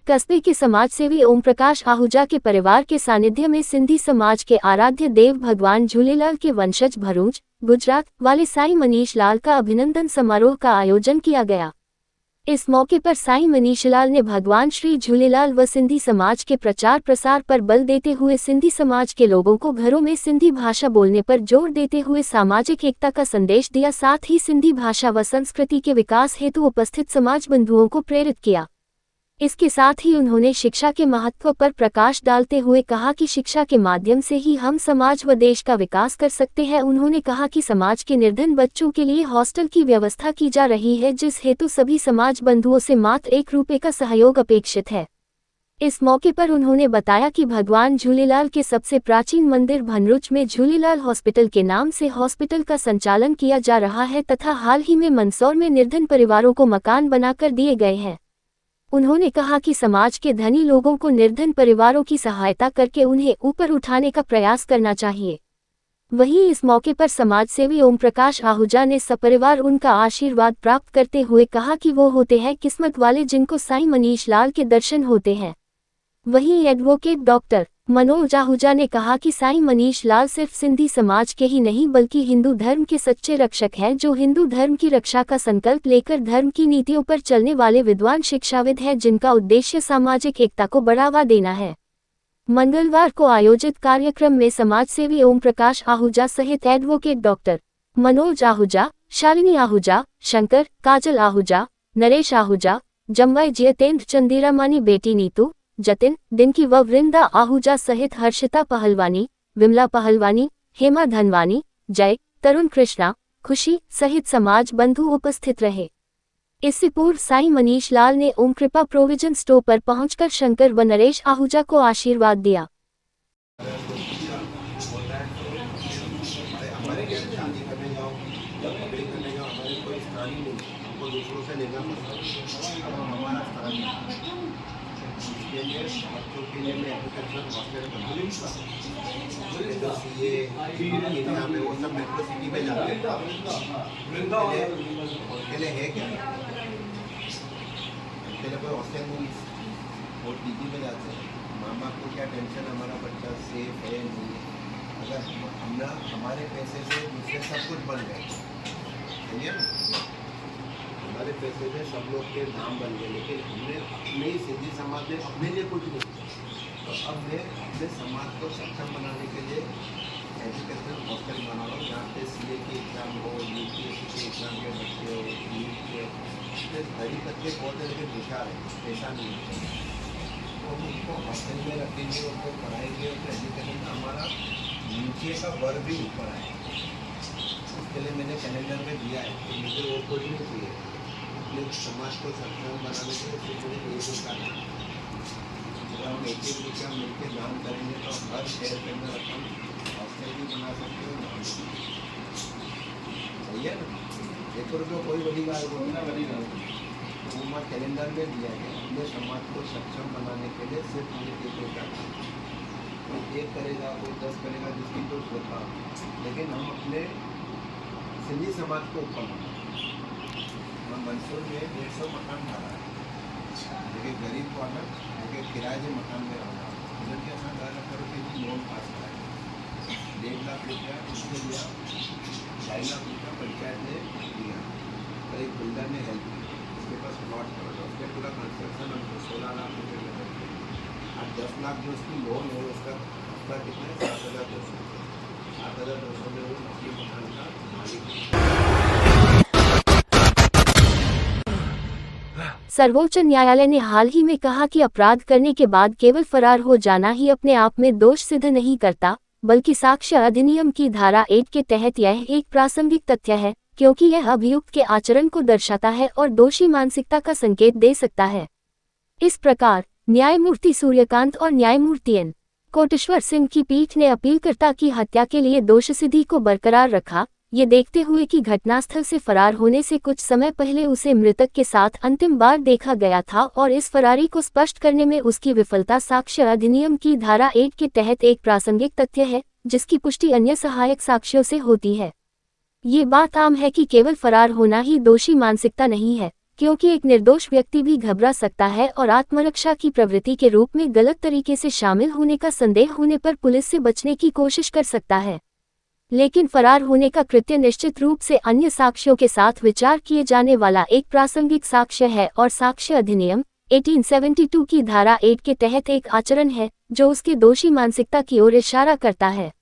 कस्बे के समाजसेवी ओम प्रकाश आहूजा के परिवार के सानिध्य में सिंधी समाज के आराध्य देव भगवान झूलेलाल के वंशज भरूच, गुजरात वाले साईं मनीष लाल का अभिनंदन समारोह का आयोजन किया गया। इस मौके पर साईं मनीष लाल ने भगवान श्री झूलेलाल व सिंधी समाज के प्रचार प्रसार पर बल देते हुए सिंधी समाज के लोगों को घरों में सिंधी भाषा बोलने पर जोर देते हुए सामाजिक एकता का संदेश दिया। साथ ही सिंधी भाषा व संस्कृति के विकास हेतु उपस्थित समाज बंधुओं को प्रेरित किया। इसके साथ ही उन्होंने शिक्षा के महत्व पर प्रकाश डालते हुए कहा कि शिक्षा के माध्यम से ही हम समाज व देश का विकास कर सकते हैं। उन्होंने कहा कि समाज के निर्धन बच्चों के लिए हॉस्टल की व्यवस्था की जा रही है, जिस हेतु सभी समाज बंधुओं से मात्र ₹1 का सहयोग अपेक्षित है। इस मौके पर उन्होंने बताया कि भगवान झूलेलाल के सबसे प्राचीन मंदिर भनरुच में झूलेलाल हॉस्पिटल के नाम से हॉस्पिटल का संचालन किया जा रहा है तथा हाल ही में मंदसौर में निर्धन परिवारों को मकान बनाकर दिए गए हैं। उन्होंने कहा कि समाज के धनी लोगों को निर्धन परिवारों की सहायता करके उन्हें ऊपर उठाने का प्रयास करना चाहिए। वहीं इस मौके पर समाजसेवी ओम प्रकाश आहूजा ने सपरिवार उनका आशीर्वाद प्राप्त करते हुए कहा कि वो होते हैं किस्मत वाले जिनको साईं मनीष लाल के दर्शन होते हैं। वहीं एडवोकेट डॉक्टर मनोज आहूजा ने कहा कि साईं मनीष लाल सिर्फ सिंधी समाज के ही नहीं बल्कि हिंदू धर्म के सच्चे रक्षक हैं, जो हिंदू धर्म की रक्षा का संकल्प लेकर धर्म की नीतियों पर चलने वाले विद्वान शिक्षाविद हैं, जिनका उद्देश्य सामाजिक एकता को बढ़ावा देना है। मंगलवार को आयोजित कार्यक्रम में समाजसेवी ओम प्रकाश आहूजा सहित एडवोकेट डॉक्टर मनोज आहूजा, शालिनी आहूजा, शंकर, काजल आहूजा, नरेश आहूजा, जम्वाई जितेंद्र चंदीरामानी, बेटी नीतू, जतिन, दिनकी व वृंदा आहूजा सहित हर्षिता पहलवानी, विमला पहलवानी, हेमा धनवानी, जय, तरुण कृष्णा, खुशी सहित समाज बंधु उपस्थित रहे। इससे पूर्व साईं मनीष लाल ने ओम कृपा प्रोविजन स्टोर पर पहुंचकर शंकर व नरेश आहूजा को आशीर्वाद दिया। बच्चों के लिए मैं एजुकेशन हॉस्टल यहाँ पे वो सब मेट्रो सिटी में जाते हैं। उनके लिए है क्या, उनके लिए कोई हॉस्टल नहीं, वो पीजी में जाते हैं। माँ बाप को क्या टेंशन, हमारा बच्चा सेफ है नहीं। अगर हमने हमारे पैसे से दूसरे सब कुछ बन गए, समझिए ना, हमारे पैसे से सब लोग के नाम बन गए, लेकिन हमने अपने ही सिंधी समाज में अपने लिए कुछ नहीं। तो अब मैं अपने समाज को सक्षम बनाने के लिए एजुकेशन हॉस्टल बना रहा हूँ, जहाँ पे CA की एग्ज़ाम हो, UPSC के एग्ज़ाम के बच्चे हो, नीट के गरीब बच्चे बहुत है लेकिन होशियार है, पैसा नहीं है, तो हम उनको हॉस्टल में रखेंगे, उनको पढ़ाएंगे, उनको एजुकेशन का हमारा नीचे का वर्ग भी ऊपर आएगा। उसके लिए मैंने कैलेंडर में दिया है कि मुझे और कोई नहीं चाहिए, अपने समाज को सक्षम बनाने के लिए सिर्फ मुझे ₹1 जब हम ₹1 मिलकर दान करेंगे तो हर शहर के अंदर अपन हॉस्टल भी बना सकते हो। सही है ना, ₹1 कोई बड़ी बात नहीं ना, बड़ी बात। तो मैं कैलेंडर में दिया है अपने समाज को सक्षम बनाने के लिए सिर्फ मुझे ₹1 कोई 1 करेगा, कोई 10 करेगा, जिसकी तो सोता, लेकिन हम अपने सिंधी समाज को ऊपर मंदसौर में 150 मकान डाला है, लेकिन गरीब को आना लेकिन किराए के मकान में रहना, उनके असां 10 लाख रुपये की लोन पास कराए, ₹1.5 लाख उसने दिया, ₹2.5 लाख पंचायत ने दिया, और एक बिल्डर ने हेल्प की, उसके पास प्लॉट करा था, उसके पूरा कंस्ट्रक्शन हमको ₹16 लाख लगा। आज 10 लाख जो उसकी लोन है उसका हफ्ता कितना है, 7,200 में वो अपनी मकान का मालिक। सर्वोच्च न्यायालय ने हाल ही में कहा कि अपराध करने के बाद केवल फरार हो जाना ही अपने आप में दोष सिद्ध नहीं करता, बल्कि साक्ष्य अधिनियम की धारा 8 के तहत यह एक प्रासंगिक तथ्य है, क्योंकि यह अभियुक्त के आचरण को दर्शाता है और दोषी मानसिकता का संकेत दे सकता है। इस प्रकार न्यायमूर्ति सूर्यकांत और न्यायमूर्ति एन कोटेश्वर सिंह की पीठ ने अपीलकर्ता की हत्या के लिए दोषसिद्धि को बरकरार रखा, ये देखते हुए कि घटनास्थल से फरार होने से कुछ समय पहले उसे मृतक के साथ अंतिम बार देखा गया था और इस फरारी को स्पष्ट करने में उसकी विफलता साक्ष्य अधिनियम की धारा 8 के तहत एक प्रासंगिक तथ्य है, जिसकी पुष्टि अन्य सहायक साक्ष्यों से होती है। ये बात आम है कि केवल फरार होना ही दोषी मानसिकता नहीं है, क्योंकि एक निर्दोष व्यक्ति भी घबरा सकता है और आत्मरक्षा की प्रवृत्ति के रूप में गलत तरीके से शामिल होने का संदेह होने पर पुलिस से बचने की कोशिश कर सकता है। लेकिन फरार होने का कृत्य निश्चित रूप से अन्य साक्ष्यों के साथ विचार किए जाने वाला एक प्रासंगिक साक्ष्य है और साक्ष्य अधिनियम 1872 की धारा 8 के तहत एक आचरण है जो उसके दोषी मानसिकता की ओर इशारा करता है।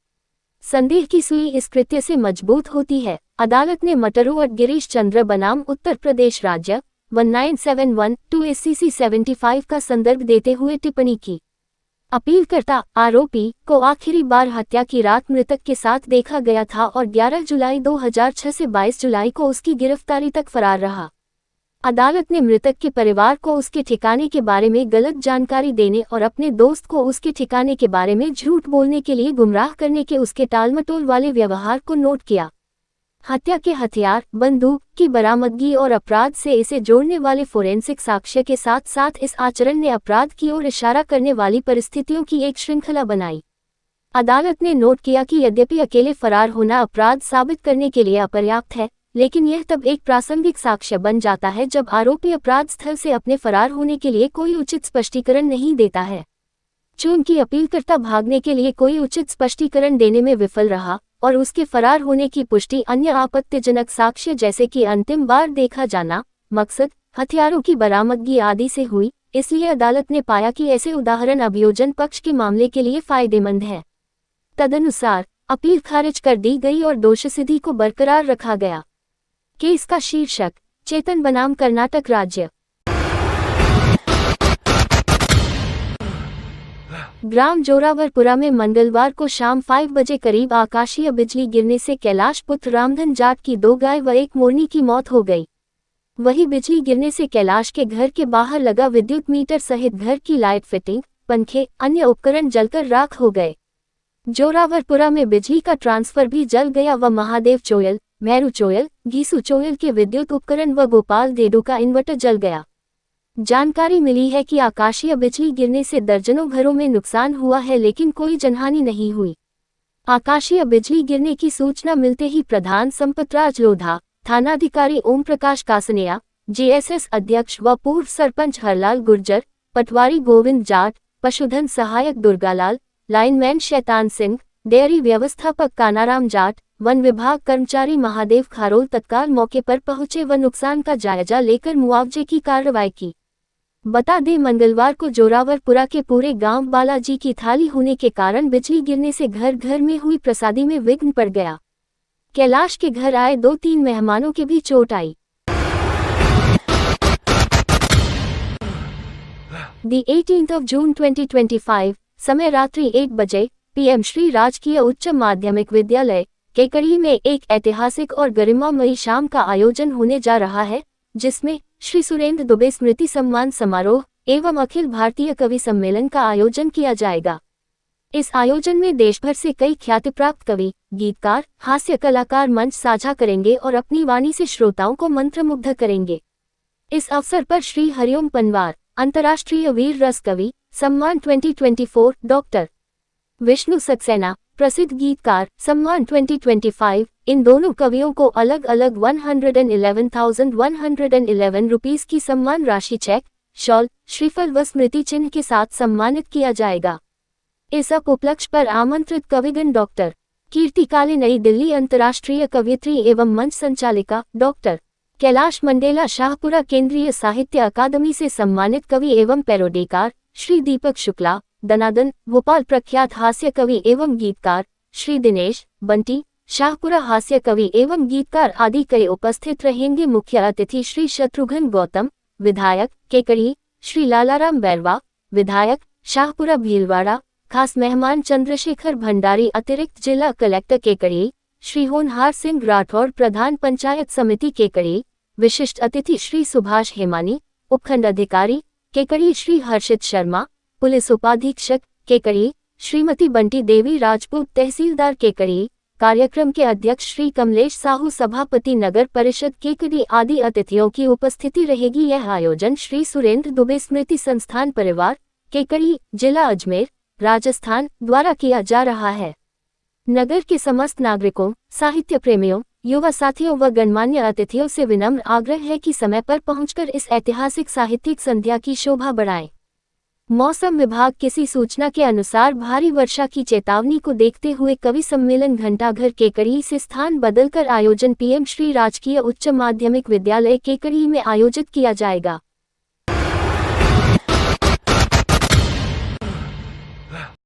संदेह की सुई इस कृत्य से मजबूत होती है। अदालत ने मटरू और गिरीश चंद्र बनाम उत्तर प्रदेश राज्य 1971 SCC 75 का संदर्भ देते हुए टिप्पणी की। अपीलकर्ता आरोपी को आखिरी बार हत्या की रात मृतक के साथ देखा गया था और 11 जुलाई 2006 से 22 जुलाई को उसकी गिरफ्तारी तक फरार रहा। अदालत ने मृतक के परिवार को उसके ठिकाने के बारे में गलत जानकारी देने और अपने दोस्त को उसके ठिकाने के बारे में झूठ बोलने के लिए गुमराह करने के उसके टालमटोल वाले व्यवहार को नोट किया। हत्या के हथियार, बंदूक की बरामदगी और अपराध से इसे जोड़ने वाले फोरेंसिक साक्ष्य के साथ साथ इस आचरण ने अपराध की ओर इशारा करने वाली परिस्थितियों की एक श्रृंखला बनाई। अदालत ने नोट किया कि यद्यपि अकेले फरार होना अपराध साबित करने के लिए अपर्याप्त है, लेकिन यह तब एक प्रासंगिक साक्ष्य बन जाता है जब आरोपी अपराध स्थल से अपने फरार होने के लिए कोई उचित स्पष्टीकरण नहीं देता है। चूंकि अपीलकर्ता भागने के लिए कोई उचित स्पष्टीकरण देने में विफल रहा और उसके फरार होने की पुष्टि अन्य आपत्तिजनक साक्ष्य जैसे कि अंतिम बार देखा जाना, मकसद, हथियारों की बरामदगी आदि से हुई, इसलिए अदालत ने पाया कि ऐसे उदाहरण अभियोजन पक्ष के मामले के लिए फायदेमंद हैं। तदनुसार अपील खारिज कर दी गई और दोषसिद्धि को बरकरार रखा गया। केस का शीर्षक चेतन बनाम कर्नाटक राज्य। ग्राम जोरावरपुरा में मंगलवार को शाम 5 बजे करीब आकाशीय बिजली गिरने से कैलाश पुत्र रामधन जाट की 2 गाय व 1 मोरनी की मौत हो गई। वहीं बिजली गिरने से कैलाश के घर के बाहर लगा विद्युत मीटर सहित घर की लाइट फिटिंग, पंखे, अन्य उपकरण जलकर राख हो गए। जोरावरपुरा में बिजली का ट्रांसफर भी जल गया व महादेव चोयल, मेरू चोयल, गीसू चोयल के विद्युत उपकरण व गोपाल देडू का इन्वर्टर जल गया। जानकारी मिली है कि आकाशीय बिजली गिरने से दर्जनों घरों में नुकसान हुआ है, लेकिन कोई जनहानि नहीं हुई। आकाशीय बिजली गिरने की सूचना मिलते ही प्रधान संपतराज लोधा, थानाधिकारी ओम प्रकाश कासनिया, JSS अध्यक्ष व पूर्व सरपंच हरलाल गुर्जर, पटवारी गोविंद जाट, पशुधन सहायक दुर्गालाल, लाइनमैन शैतान सिंह, डेयरी व्यवस्थापक कानाराम जाट, वन विभाग कर्मचारी महादेव खारोल तत्काल मौके पर पहुंचे व नुकसान का जायजा लेकर मुआवजे की कार्रवाई की। बता दें, मंगलवार को जोरावरपुरा के पूरे गांव बालाजी की थाली होने के कारण बिजली गिरने से घर घर में हुई प्रसादी में विघ्न पड़ गया। कैलाश के घर आए 2-3 मेहमानों के भी चोट आई। The 18th of June 2025, समय रात्रि 1 बजे PM श्री राजकीय उच्च माध्यमिक विद्यालय केकड़ी में एक ऐतिहासिक और गरिमामयी शाम का आयोजन होने जा रहा है, जिसमें श्री सुरेंद्र दुबे स्मृति सम्मान समारोह एवं अखिल भारतीय कवि सम्मेलन का आयोजन किया जाएगा। इस आयोजन में देश भर से कई ख्यातिप्राप्त कवि, गीतकार, हास्य कलाकार मंच साझा करेंगे और अपनी वाणी से श्रोताओं को मंत्रमुग्ध करेंगे। इस अवसर पर श्री हरिओम पनवार, अंतर्राष्ट्रीय वीर रस कवि सम्मान 2024, डॉक्टर विष्णु सक्सेना, प्रसिद्ध गीतकार सम्मान 2025, इन दोनों कवियों को अलग अलग 111,111 रुपीस की सम्मान राशि, चेक, शॉल, श्रीफल व स्मृति चिन्ह के साथ सम्मानित किया जाएगा। इस उपलक्ष्य पर आमंत्रित कविगण डॉक्टर कीर्ति काले, नई दिल्ली अंतर्राष्ट्रीय कवयित्री एवं मंच संचालिका, डॉक्टर कैलाश मंडेला, शाहपुरा केंद्रीय साहित्य अकादमी से सम्मानित कवि एवं पैरोडीकार श्री दीपक शुक्ला, दनादन, भोपाल प्रख्यात हास्य कवि एवं गीतकार श्री दिनेश बंटी, शाहपुरा हास्य कवि एवं गीतकार आदि कई उपस्थित रहेंगे। मुख्य अतिथि श्री शत्रुघ्न गौतम, विधायक केकड़ी, श्री लालाराम बैरवा, विधायक शाहपुरा भीलवाड़ा, खास मेहमान चंद्रशेखर भंडारी, अतिरिक्त जिला कलेक्टर केकड़ी, श्री होनहार सिंह राठौर, प्रधान पंचायत समिति केकड़ी, विशिष्ट अतिथि श्री सुभाष हेमानी, उपखंड अधिकारी केकड़ी श्री हर्षित शर्मा, पुलिस उपाधीक्षक केकड़ी श्रीमती बंटी देवी राजपूत, तहसीलदार केकड़ी, कार्यक्रम के अध्यक्ष श्री कमलेश साहू, सभापति नगर परिषद केकड़ी आदि अतिथियों की उपस्थिति रहेगी। यह आयोजन श्री सुरेंद्र दुबे स्मृति संस्थान परिवार केकड़ी, जिला अजमेर, राजस्थान द्वारा किया जा रहा है। नगर के समस्त नागरिकों, साहित्य प्रेमियों, युवा साथियों व गणमान्य अतिथियों से विनम्र आग्रह है कि समय पर पहुंचकर इस ऐतिहासिक साहित्यिक संध्या की शोभा बढ़ाएं। मौसम विभाग किसी सूचना के अनुसार भारी वर्षा की चेतावनी को देखते हुए कवि सम्मेलन घंटाघर केकड़ी से स्थान बदलकर आयोजन पीएम श्री राजकीय उच्च माध्यमिक विद्यालय केकड़ी में आयोजित किया जाएगा।